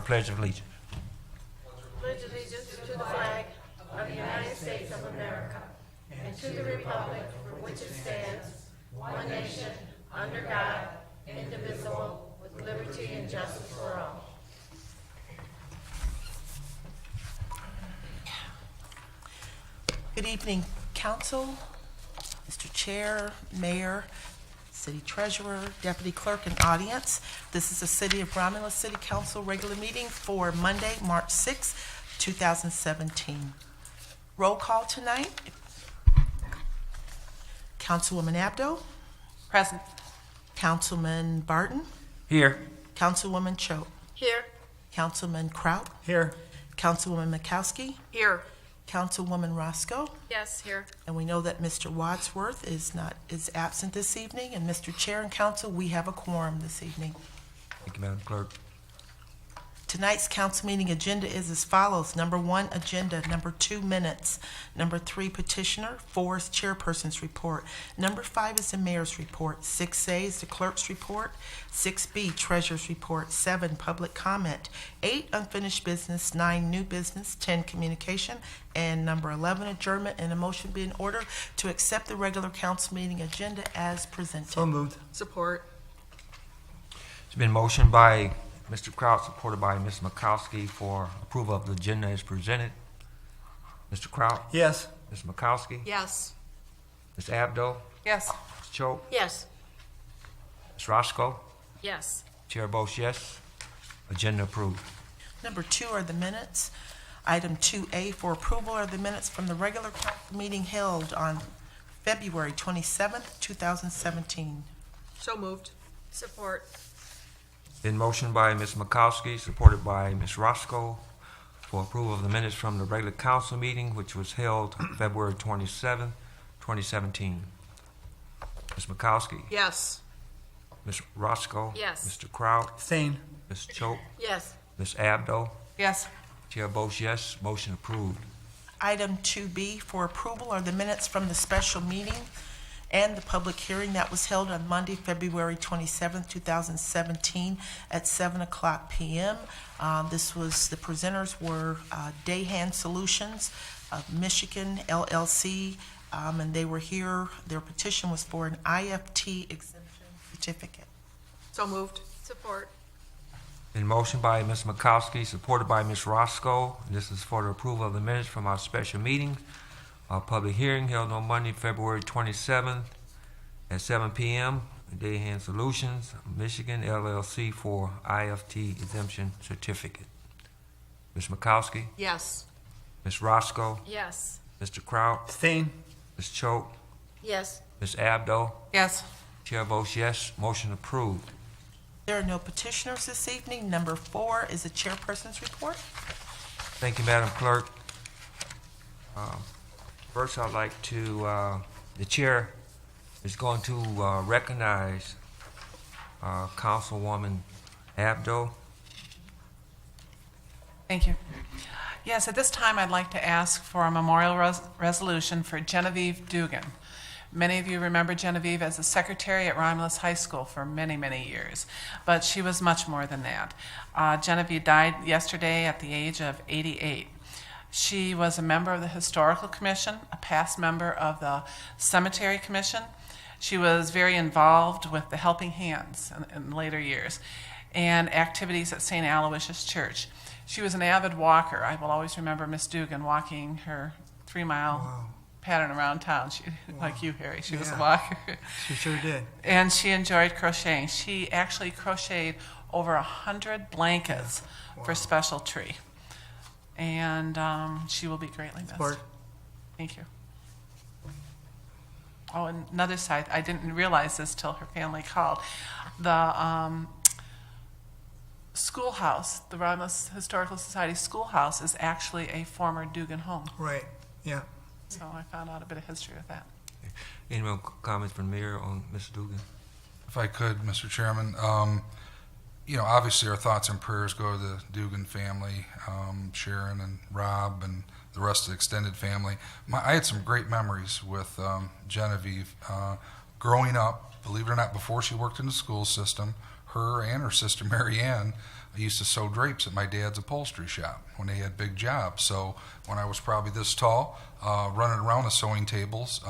Pledge of allegiance. Pledge allegiance to the flag of the United States of America and to the republic for which it stands, one nation, under God, indivisible, with liberty and justice for all. Good evening, Council, Mr. Chair, Mayor, City Treasurer, Deputy Clerk, and audience. This is the City of Romulus City Council regular meeting for Monday, March 6, 2017. Roll call tonight. Councilwoman Abdo. Present. Councilman Barton. Here. Councilwoman Choate. Here. Councilman Kraut. Here. Councilwoman Mikowski. Here. Councilwoman Roscoe. Yes, here. And we know that Mr. Wadsworth is absent this evening. And Mr. Chair and Council, we have a quorum this evening. Thank you, Madam Clerk. Tonight's council meeting agenda is as follows. Number 1, agenda. Number 2, minutes. Number 3, petitioner. 4 is chairperson's report. Number 5 is the mayor's report. 6A is the clerk's report. 6B, treasurer's report. 7, public comment. 8, unfinished business. 9, new business. 10, communication. And number 11, adjournment, and a motion be in order to accept the regular council meeting agenda as presented. So moved. Support. It's been motioned by Mr. Kraut, supported by Ms. Mikowski for approval of the agenda as presented. Mr. Kraut? Yes. Ms. Mikowski? Yes. Ms. Abdo? Yes. Ms. Choate? Yes. Ms. Roscoe? Yes. Chair votes yes. Agenda approved. Number 2 are the minutes. Item 2A for approval are the minutes from the regular council meeting held on February 27th, 2017. So moved. Support. Been motioned by Ms. Mikowski, supported by Ms. Roscoe, for approval of the minutes from the regular council meeting, which was held February 27, 2017. Ms. Mikowski? Yes. Ms. Roscoe? Yes. Mr. Kraut? Abstain. Ms. Choate? Yes. Ms. Abdo? Yes. Chair votes yes. Motion approved. Item 2B for approval are the minutes from the special meeting and the public hearing that was held on Monday, February 27, 2017 at 7 o'clock p.m. The presenters were Dayhan Solutions of Michigan, LLC, and they were here. Their petition was for an IFT exemption certificate. So moved. Support. Been motioned by Ms. Mikowski, supported by Ms. Roscoe. This is for the approval of the minutes from our special meeting. Our public hearing held on Monday, February 27th at 7 p.m. Dayhan Solutions, Michigan, LLC for IFT exemption certificate. Ms. Mikowski, Yes. Ms. Roscoe, Yes. Mr. Kraut, Abstain. Ms. Choate, Yes. Ms. Abdo. Yes. Chair votes yes. Motion approved. There are no petitioners this evening. Number 4 is the chairperson's report. Thank you, Madam Clerk. First, I'd like to, the chair is going to recognize Councilwoman Abdo. Thank you. Yes, at this time, I'd like to ask for a memorial resolution for Genevieve Dugan. Many of you remember Genevieve as a secretary at Romulus High School for many, many years, but she was much more than that. Genevieve died yesterday at the age of 88. She was a member of the Historical Commission, a past member of the Cemetery Commission. She was very involved with the Helping Hands in later years and activities at St. Aloysius Church. She was an avid walker. I will always remember Miss Dugan walking her 3-mile pattern around town. Like you, Harry, she was a walker. She sure did. And she enjoyed crocheting. She actually crocheted over 100 blankets for Special Tree. And she will be greatly missed. Support. Thank you. Oh, and another side, I didn't realize this till her family called. The schoolhouse, the Romulus Historical Society schoolhouse, is actually a former Dugan home. Right. Yeah. So I found out a bit of history with that. Any more comments from the mayor on Ms. Dugan? If I could, Mr. Chairman, obviously our thoughts and prayers go to the Dugan family, Sharon and Rob and the rest of the extended family. I had some great memories with Genevieve growing up, believe it or not, before she worked in the school system. her and her sister Mary Ann used to sew drapes at my dad's upholstery shop when they had big jobs. So when I was probably this tall, running around the sewing tables,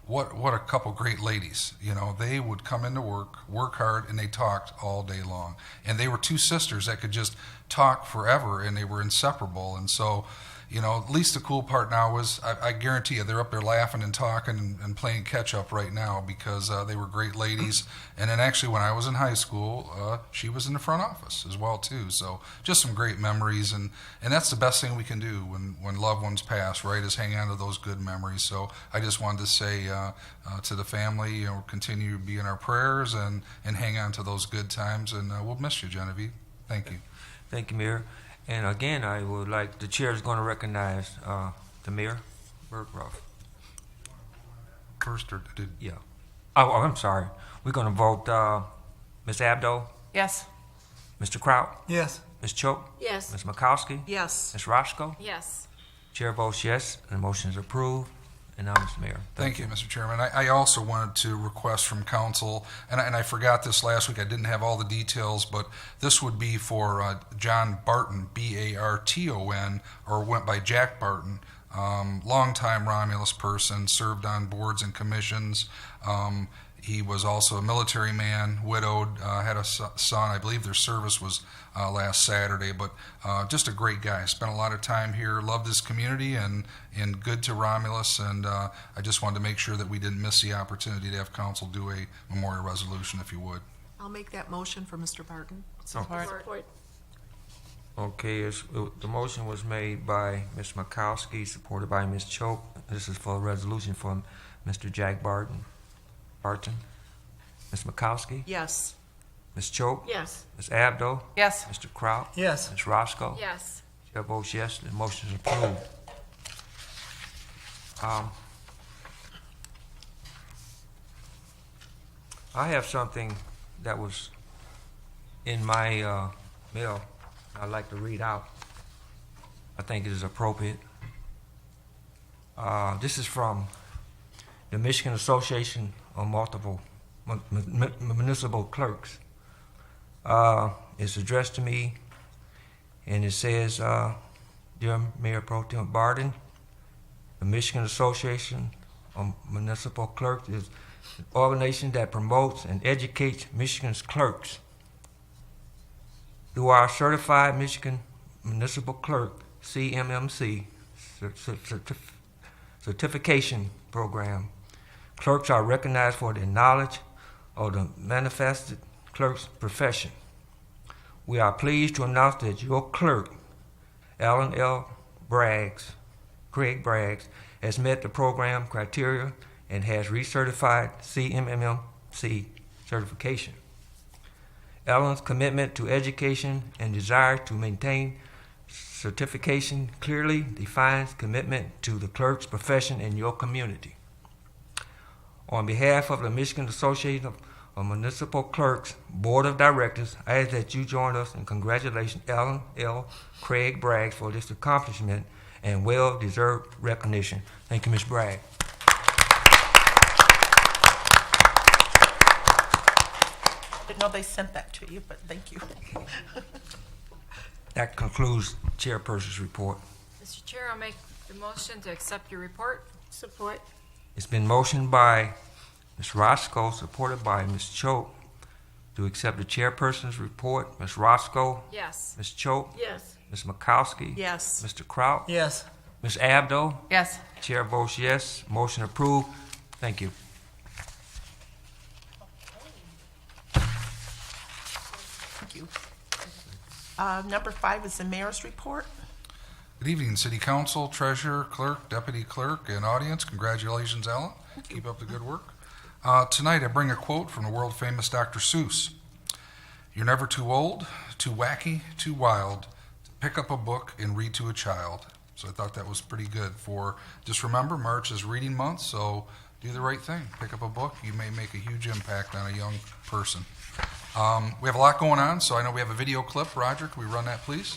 what a couple great ladies. You know, they would come into work hard, and they talked all day long. And they were two sisters that could just talk forever, and they were inseparable. And so, you know, at least the cool part now is I guarantee you they're up there laughing and talking and playing catch up right now because they were great ladies. And then actually when I was in high school, she was in the front office as well too. So just some great memories, and that's the best thing we can do when loved ones pass, right, is hang on to those good memories. So I just wanted to say to the family, you know, continue to be in our prayers and hang on to those good times, and we'll miss you, Genevieve. Thank you. Thank you, Mayor. And again, I would like, the chair is going to recognize the Mayor, Bergruff. First, or did Yeah. Oh, I'm sorry. We're going to vote Ms. Abdo, Yes. Mr. Kraut, Yes. Ms. Choate, Yes. Ms. Makowski, Yes. Ms. Roscoe. Yes. Chair votes yes, and the motion is approved. And now, Mr. Mayor. Thank you, Mr. Chairman. I also wanted to request from council, and I forgot this last week, I didn't have all the details, but this would be for John Barton, B-A-R-T-O-N, or went by Jack Barton. Longtime Romulus person, served on boards and commissions. He was also a military man, widowed, had a son. I believe their service was last Saturday, but just a great guy. Spent a lot of time here, loved his community, and good to Romulus. And I just wanted to make sure that we didn't miss the opportunity to have council do a memorial resolution, if you would. I'll make that motion for Mr. Barton. Support. Okay, the motion was made by Ms. Makowski, supported by Ms. Choate. This is for a resolution from Mr. Jack Barton. Ms. Makowski, Yes. Ms. Choate, Yes. Ms. Abdo, Yes. Mr. Kraut, Yes. Ms. Roscoe. Yes. Chair votes yes, the motion is approved. I have something that was in my mail I'd like to read out. I think it is appropriate. This is from the Michigan Association of Multiple Municipal Clerks. It's addressed to me, and it says, Dear Mayor Pro Tem Barton, the Michigan Association of Municipal Clerks is an organization that promotes and educates Michigan's clerks. Through our Certified Michigan Municipal Clerk, CMMC, certification program, clerks are recognized for their knowledge of the manifested clerk's profession. We are pleased to announce that your clerk, Alan L. Craig Braggs, has met the program criteria and has recertified CMMC certification. Alan's commitment to education and desire to maintain certification clearly defines commitment to the clerk's profession in your community. On behalf of the Michigan Association of Municipal Clerks Board of Directors, I ask that you join us in congratulating Alan L. Craig Braggs for this accomplishment and well-deserved recognition. Thank you, Ms. Bragg. Didn't know they sent that to you, but thank you. That concludes Chairperson's report. Mr. Chair, I'll make the motion to accept your report. Support. It's been motioned by Ms. Roscoe, supported by Ms. Choate, to accept the Chairperson's report. Ms. Roscoe, Yes. Ms. Choate, Yes. Ms. Makowski, Yes. Mr. Kraut, Yes. Ms. Abdo. Yes. Chair votes yes. Motion approved. Thank you. Thank you. Number 5 is the mayor's report. Good evening, City Council, Treasurer, Clerk, Deputy Clerk, and audience. Congratulations, Alan. Keep up the good work. Tonight, I bring a quote from the world-famous Dr. Seuss. You're never too old, too wacky, too wild to pick up a book and read to a child. So I thought that was pretty good for, just remember, March is reading month, so do the right thing. Pick up a book. You may make a huge impact on a young person. We have a lot going on, so I know we have a video clip. Roger, can we run that, please?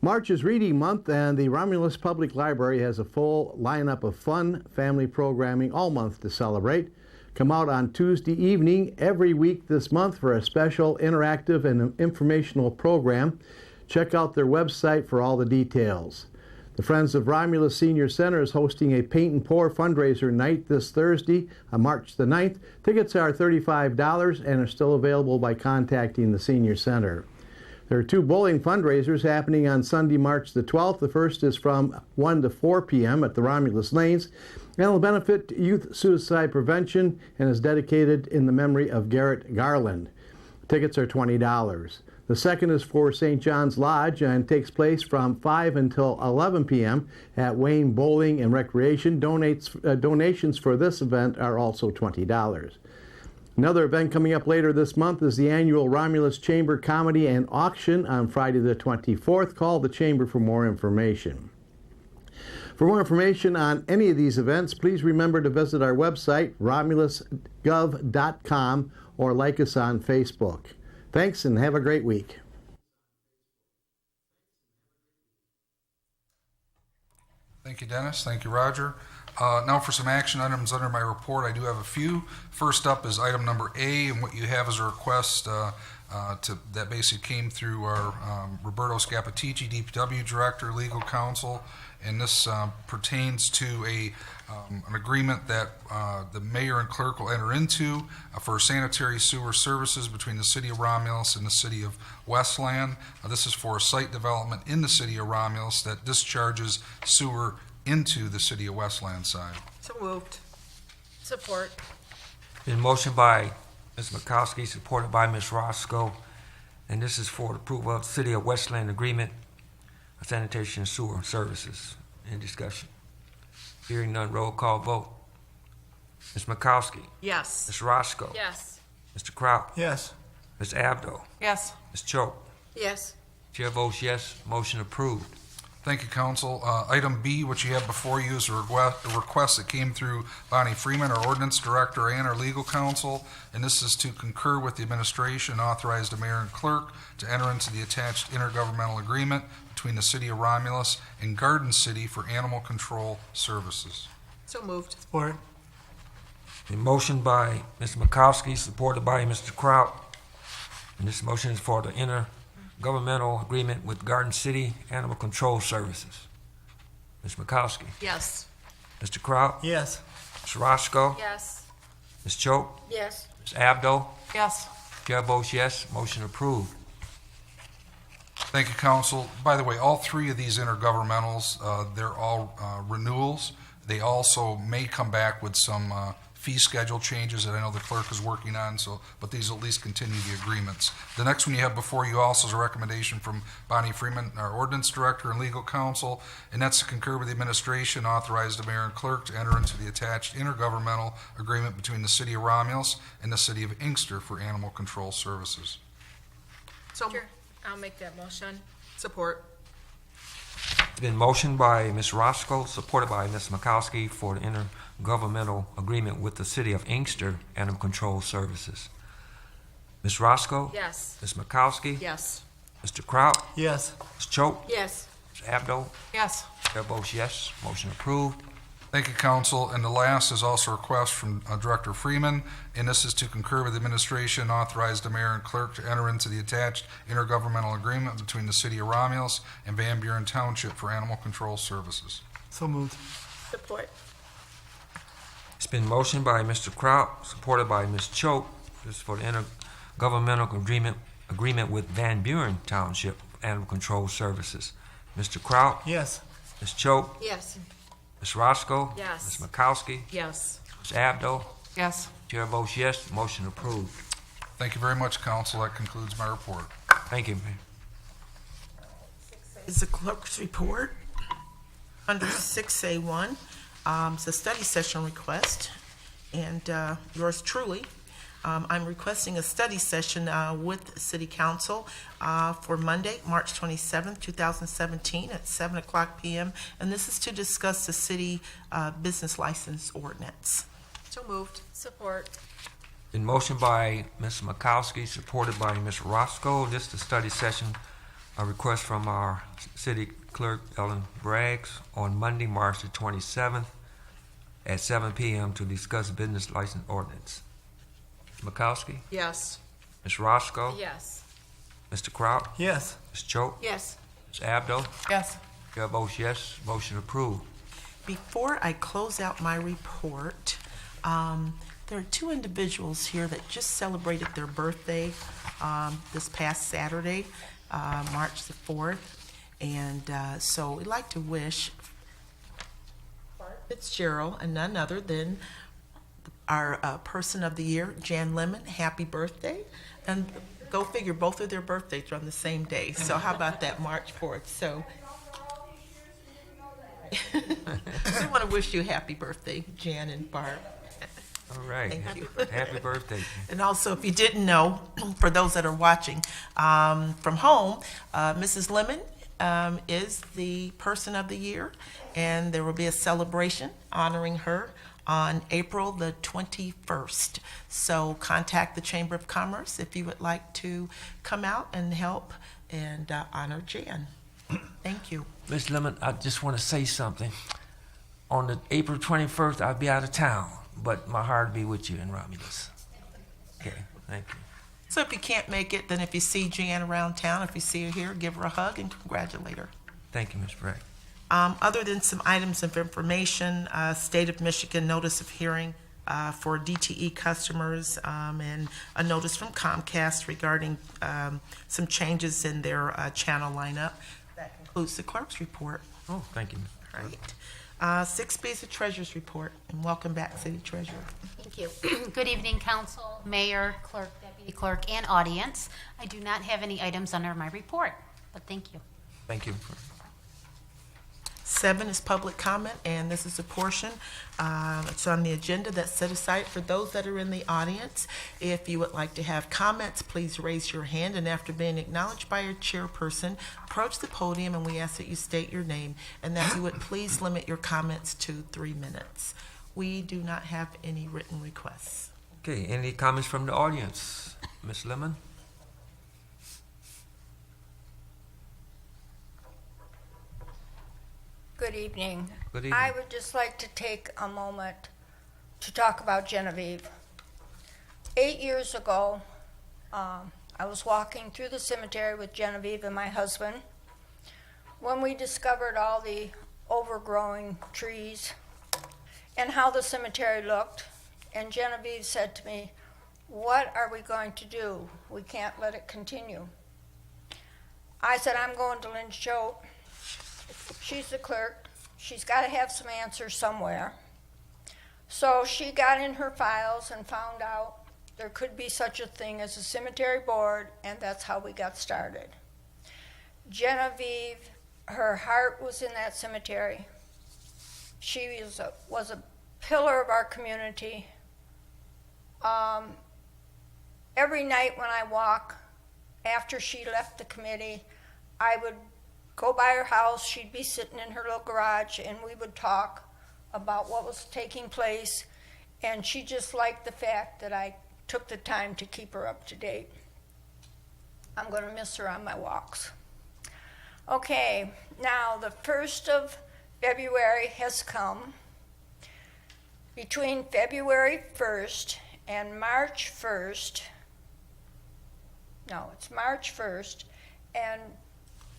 March is Reading Month, and the Romulus Public Library has a full lineup of fun family programming all month to celebrate. Come out on Tuesday evening every week this month for a special interactive and informational program. Check out their website for all the details. The Friends of Romulus Senior Center is hosting a Paint and Pour fundraiser night this Thursday on March the 9th. Tickets are $35 and are still available by contacting the Senior Center. There are 2 bowling fundraisers happening on Sunday, March the 12th. The first is from 1 to 4 p.m. at the Romulus Lanes and will benefit youth suicide prevention and is dedicated in the memory of Garrett Garland. Tickets are $20. The second is for St. John's Lodge and takes place from 5 until 11 p.m. at Wayne Bowling and Recreation. Donations for this event are also $20. Another event coming up later this month is the annual Romulus Chamber Comedy and Auction on Friday the 24th. Call the Chamber for more information. For more information on any of these events, please remember to visit our website, romulusgov.com, or like us on Facebook. Thanks and have a great week. Thank you, Dennis. Thank you, Roger. Now for some action items under my report. I do have a few. First up is item number A, and what you have is a request that basically came through our Roberto Scapatici, DPW Director, Legal Counsel, and this pertains to an agreement that the mayor and clerk will enter into for sanitary sewer services between the city of Romulus and the city of Westland. This is for a site development in the city of Romulus that discharges sewer into the city of Westland side. So moved. Support. Been motioned by Ms. Makowski, supported by Ms. Roscoe, and this is for the approval of the City of Westland Agreement of Sanitation and Sewer Services. Any discussion? Hearing none, roll call vote. Ms. Makowski, Yes. Ms. Roscoe, Yes. Mr. Kraut, Yes. Ms. Abdo, Yes. Ms. Choate. Yes. Chair votes yes, motion approved. Thank you, Council. Item B, which you have before you, is a request that came through Bonnie Freeman, our Ordinance Director, and our Legal Counsel, and this is to concur with the administration, authorize the mayor and clerk to enter into the attached intergovernmental agreement between the City of Romulus and Garden City for animal control services. So moved. Support. Been motioned by Ms. Makowski, supported by Mr. Kraut, and this motion is for the intergovernmental agreement with Garden City Animal Control Services. Ms. Makowski, Yes. Mr. Kraut, Yes. Ms. Roscoe, Yes. Ms. Choate, Yes. Ms. Abdo. Yes. Chair votes yes, motion approved. Thank you, Council. By the way, all 3 of these intergovernmentals, they're all renewals. They also may come back with some fee schedule changes that I know the clerk is working on, but these will at least continue the agreements. The next one you have before you also is a recommendation from Bonnie Freeman, our Ordinance Director and Legal Counsel, and that's to concur with the administration, authorize the mayor and clerk to enter into the attached intergovernmental agreement between the City of Romulus and the City of Inkster for animal control services. So Sure. I'll make that motion. support. It's been motioned by Ms. Roscoe, supported by Ms. Makowski for the intergovernmental agreement with the City of Inkster Animal Control Services. Ms. Roscoe? Yes. Ms. Makowski? Yes. Mr. Kraut? Yes. Ms. Choate? Yes. Ms. Abdo? Yes. Chair votes yes, motion approved. Thank you, Council. And the last is also a request from Director Freeman, and this is to concur with the administration, authorize the mayor and clerk to enter into the attached intergovernmental agreement between the City of Romulus and Van Buren Township for animal control services. So moved. Support. It's been motioned by Mr. Kraut, supported by Ms. Choate. This is for the intergovernmental agreement with Van Buren Township Animal Control Services. Mr. Kraut? Yes. Ms. Choate? Yes. Ms. Roscoe? Yes. Ms. Makowski? Yes. Ms. Abdo? Yes. Chair votes yes, motion approved. Thank you very much, Council. That concludes my report. Thank you, Mayor. Is the clerk's report. Under 6A1, it's a study session request, and yours truly. I'm requesting a study session with City Council for Monday, March 27th, 2017 at 7 o'clock p.m. And this is to discuss the city business license ordinance. So moved. Support. Been motioned by Ms. Makowski, supported by Ms. Roscoe. This is the study session, a request from our city clerk, Ellen Braggs, on Monday, March the 27th at 7 p.m. to discuss business license ordinance. Ms. Makowski, Yes. Ms. Roscoe, Yes. Mr. Kraut, Yes. Ms. Choate, Yes. Ms. Abdo. Yes. Chair votes yes, motion approved. Before I close out my report, there are two individuals here that just celebrated their birthday this past Saturday, March the 4th. And so we'd like to wish Fitzgerald and none other than our person of the year, Jan Lemon, happy birthday. And go figure, both of their birthdays are on the same day. So how about that, March 4th? So we want to wish you a happy birthday, Jan and Barb. All right. Thank you. Happy birthday. And also, if you didn't know, for those that are watching from home, Mrs. Lemon is the person of the year, and there will be a celebration honoring her on April the 21st. So contact the Chamber of Commerce if you would like to come out and help and honor Jan. Thank you. Ms. Lemon, I just want to say something. On the April 21st, I'll be out of town, but my heart will be with you in Romulus. Okay, thank you. So if you can't make it, then if you see Jan around town, if you see her here, give her a hug and congratulate her. Thank you, Ms. Bragg. Other than some items of information, State of Michigan notice of hearing for DTE customers and a notice from Comcast regarding some changes in their channel lineup. That concludes the clerk's report. Oh, thank you, Ms. All right. 6B is the treasurer's report, and welcome back, City Treasurer. Thank you. Good evening, council, mayor, clerk, deputy clerk, and audience. I do not have any items under my report, but thank you. Thank you. 7 is public comment, and this is a portion, it's on the agenda that's set aside for those that are in the audience. If you would like to have comments, please raise your hand, and after being acknowledged by your chairperson, approach the podium, and we ask that you state your name, and that you would please limit your comments to 3 minutes. We do not have any written requests. Okay, any comments from the audience? Ms. Lemon? Good evening. Good evening. I would just like to take a moment to talk about Genevieve. 8 years ago, I was walking through the cemetery with Genevieve and my husband when we discovered all the overgrowing trees and how the cemetery looked. And Genevieve said to me, "What are we going to do? We can't let it continue." I said, "I'm going to Lynn Choate. She's the clerk. She's got to have some answers somewhere." So she got in her files and found out there could be such a thing as a cemetery board, and that's how we got started. Genevieve, her heart was in that cemetery. She was a pillar of our community. Every night when I walk, after she left the committee, I would go by her house. She'd be sitting in her little garage, and we would talk about what was taking place. And she just liked the fact that I took the time to keep her up to date. I'm going to miss her on my walks. Okay, now the 1st of February has come. Between February 1st and March 1st, no, it's March 1st and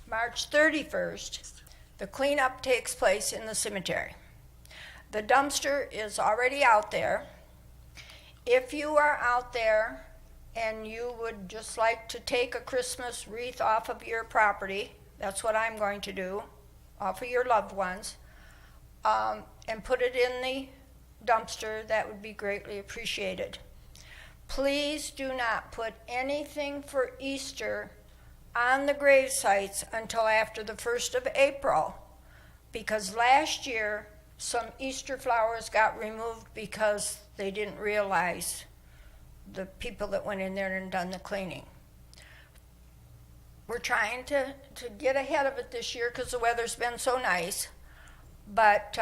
March 31st, the cleanup takes place in the cemetery. The dumpster is already out there. If you are out there and you would just like to take a Christmas wreath off of your property, that's what I'm going to do, off of your loved ones, and put it in the dumpster, that would be greatly appreciated. Please do not put anything for Easter on the grave sites until after the 1st of April, because last year some Easter flowers got removed because they didn't realize the people that went in there and done the cleaning. We're trying to get ahead of it this year because the weather's been so nice, but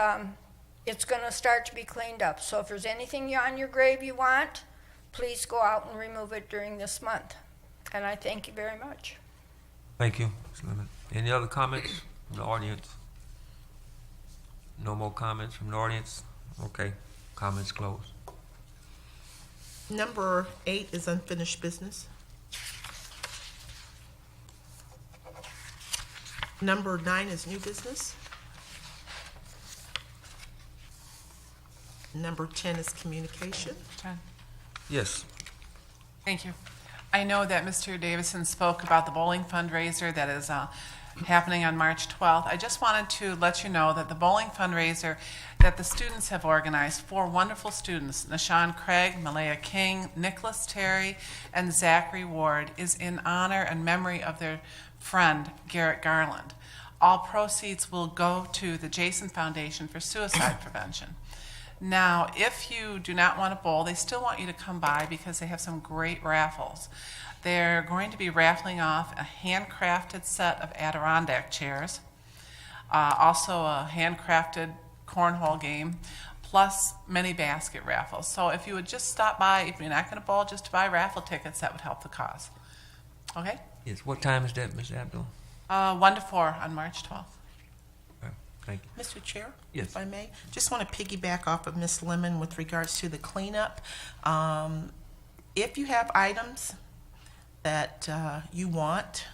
it's going to start to be cleaned up. So if there's anything on your grave you want, please go out and remove it during this month. And I thank you very much. Thank you, Ms. Lemon. Any other comments from the audience? No more comments from the audience? Okay, comments closed. Number 8 is unfinished business. Number 9 is new business. Number 10 is communication. Jen? Yes, Thank you. I know that Mr. Davison spoke about the bowling fundraiser that is happening on March 12th. I just wanted to let you know that the bowling fundraiser that the students have organized, 4 wonderful students, Nashawn Craig, Malaya King, Nicholas Terry, and Zachary Ward, is in honor and memory of their friend, Garrett Garland. All proceeds will go to the Jason Foundation for Suicide Prevention. Now, if you do not want to bowl, they still want you to come by because they have some great raffles. They're going to be raffling off a handcrafted set of Adirondack chairs, also a handcrafted cornhole game, plus many basket raffles. So if you would just stop by, if you're not going to bowl, just to buy raffle tickets, that would help the cause. Okay? yes. What time is that, Ms. Abdul? 1 to 4 on March 12th. Thank you. Mr. Chair? Yes. If I may, just want to piggyback off of Ms. Lemon with regards to the cleanup. If you have items that you want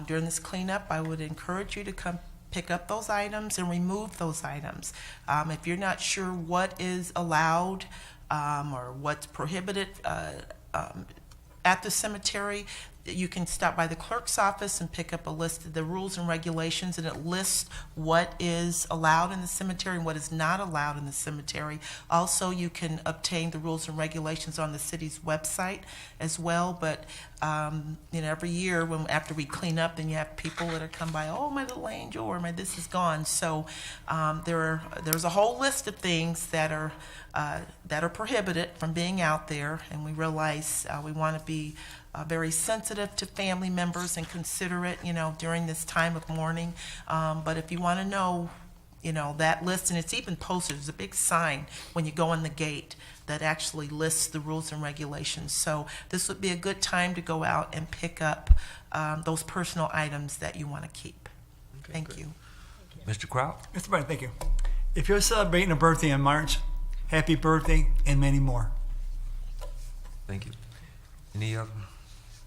during this cleanup, I would encourage you to come pick up those items and remove those items. If you're not sure what is allowed or what's prohibited at the cemetery, you can stop by the clerk's office and pick up a list of the rules and regulations, and it lists what is allowed in the cemetery and what is not allowed in the cemetery. Also, you can obtain the rules and regulations on the city's website as well. But every year after we clean up, then you have people that are come by, oh, my little angel, or my this is gone. So there's a whole list of things that are prohibited from being out there, and we realize we want to be very sensitive to family members and considerate, during this time of mourning. But if you want to know, that list, and it's even posted, there's a big sign when you go in the gate that actually lists the rules and regulations. So this would be a good time to go out and pick up those personal items that you want to keep. Thank you. Mr. Kraut? Mr. President, thank you. If you're celebrating a birthday in March, happy birthday and many more. Thank you. Any other?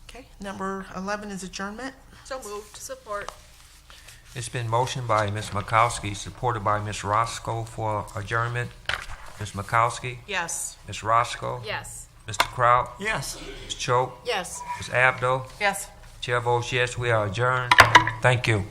Okay, number 11 is adjournment. So moved. Support. It's been motioned by Ms. Makowski, supported by Ms. Roscoe for adjournment. Ms. Makowski? Yes. Ms. Roscoe? Yes. Mr. Kraut? Yes. Ms. Choate? Yes. Ms. Abdo? Yes. Chair votes yes, we are adjourned. Thank you.